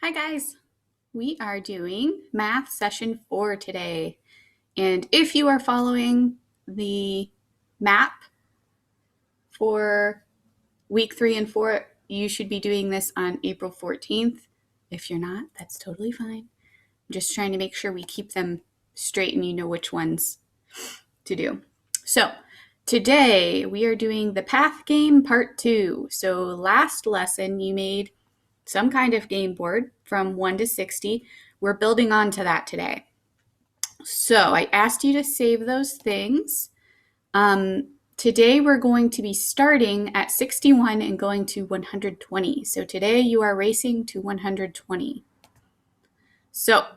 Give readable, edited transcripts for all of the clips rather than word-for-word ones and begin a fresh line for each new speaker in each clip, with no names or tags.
Hi guys, we are doing math session 4 today. And if you are following the map for week 3 and 4, you should be doing this on April 14th. If you're not, that's totally fine. I'm just trying to make sure we keep them straight and you know which ones to do. So today we are doing the Path Game Part 2. So last lesson you made some kind of game board from 1 to 60. We're building on to that today. So I asked you to save those things. Today we're going to be starting at 61 and going to 120. So today you are racing to 120. So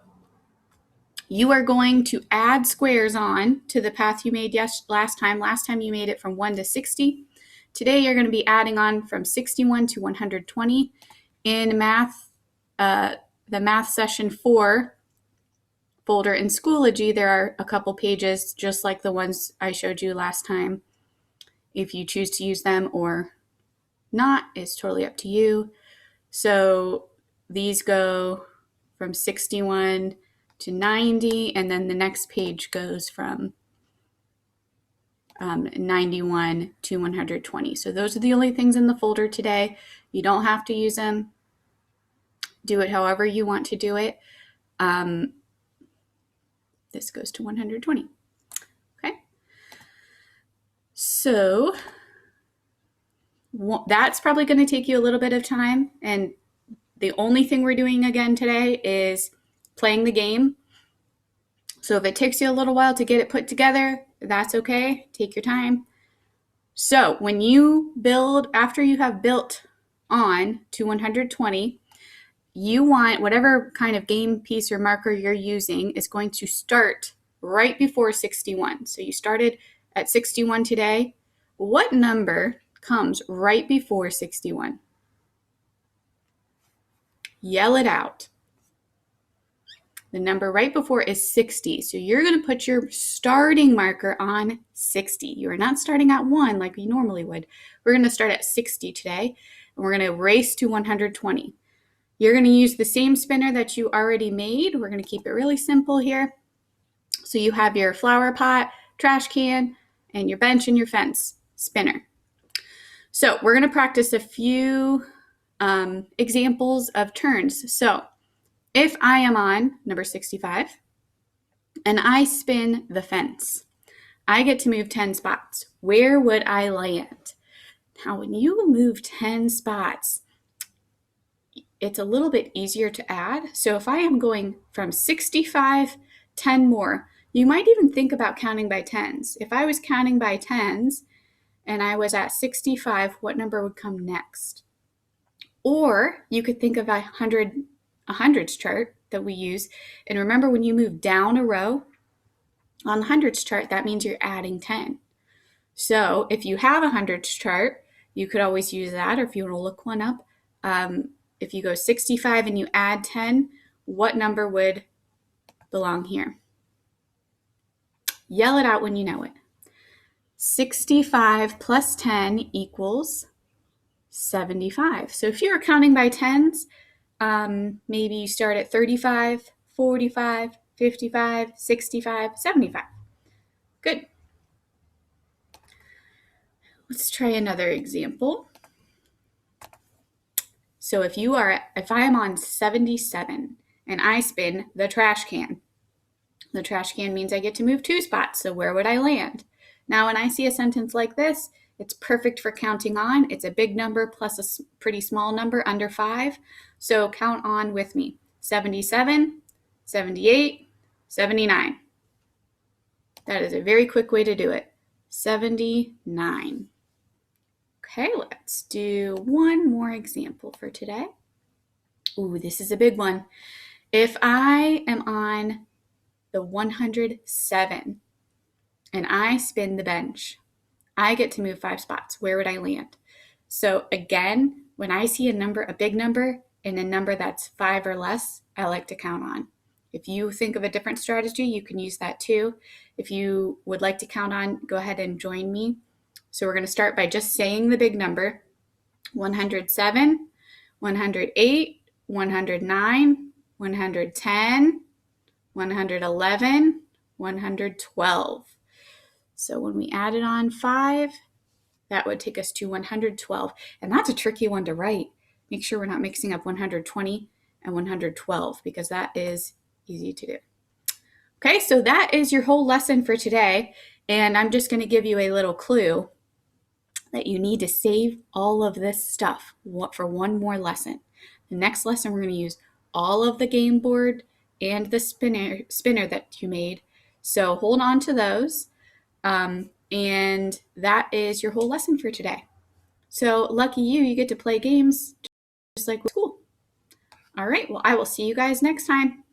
you are going to add squares on to the path you made last time. Last time you made it from 1 to 60. Today you're going to be adding on from 61 to 120. In math, the math session 4 folder in Schoology, there are a couple pages just like the ones I showed you last time. If you choose to use them or not, it's totally up to you. So these go from 61 to 90, and then the next page goes from 91 to 120. So those are the only things in the folder today. You don't have to use them. Do it however you want to do it. This goes to 120. Okay. So that's probably going to take you a little bit of time. And the only thing we're doing again today is playing the game. So if it takes you a little while to get it put together, that's okay. Take your time. So when you build, after you have built on to 120, you want whatever kind of game piece or marker you're using is going to start right before 61. So you started at 61 today. What number comes right before 61? Yell it out. The number right before is 60. So you're going to put your starting marker on 60. You are not starting at 1 like we normally would. We're going to start at 60 today, and we're going to race to 120. You're going to use the same spinner that you already made. We're going to keep it really simple here. So you have your flower pot, trash can, and your bench and your fence spinner. So we're going to practice a few examples of turns. So if I am on number 65 and I spin the fence, I get to move 10 spots. Where would I land? Now, when you move 10 spots, it's a little bit easier to add. So if I am going from 65, 10 more, you might even think about counting by tens. If I was counting by tens and I was at 65, what number would come next? Or you could think of a hundreds chart that we use. And remember, when you move down a row on the hundreds chart, that means you're adding 10. So if you have a hundreds chart, you could always use that, or if you want to look one up. If you go 65 and you add 10, what number would belong here? Yell it out when you know it. 65 plus 10 equals 75. So if you're counting by tens, maybe you start at 35, 45, 55, 65, 75. Good. Let's try another example. So if I am on 77 and I spin the trash can means I get to move 2 spots. So where would I land? Now, when I see a sentence like this, it's perfect for counting on. It's a big number plus a pretty small number under 5. So count on with me. 77, 78, 79. That is a very quick way to do it. 79. Okay, let's do one more example for today. Ooh, this is a big one. If I am on the 107 and I spin the bench, I get to move 5 spots. Where would I land? So again, when I see a big number, and a number that's 5 or less, I like to count on. If you think of a different strategy, you can use that too. If you would like to count on, go ahead and join me. So we're going to start by just saying the big number. 107, 108, 109, 110, 111, 112. So when we added on 5, that would take us to 112. And that's a tricky one to write. Make sure we're not mixing up 120 and 112 because that is easy to do. Okay, so that is your whole lesson for today. And I'm just going to give you a little clue that you need to save all of this stuff for one more lesson. The next lesson, we're going to use all of the game board and the spinner that you made. So hold on to those. And that is your whole lesson for today. So lucky you get to play games just like school. All right, well, I will see you guys next time.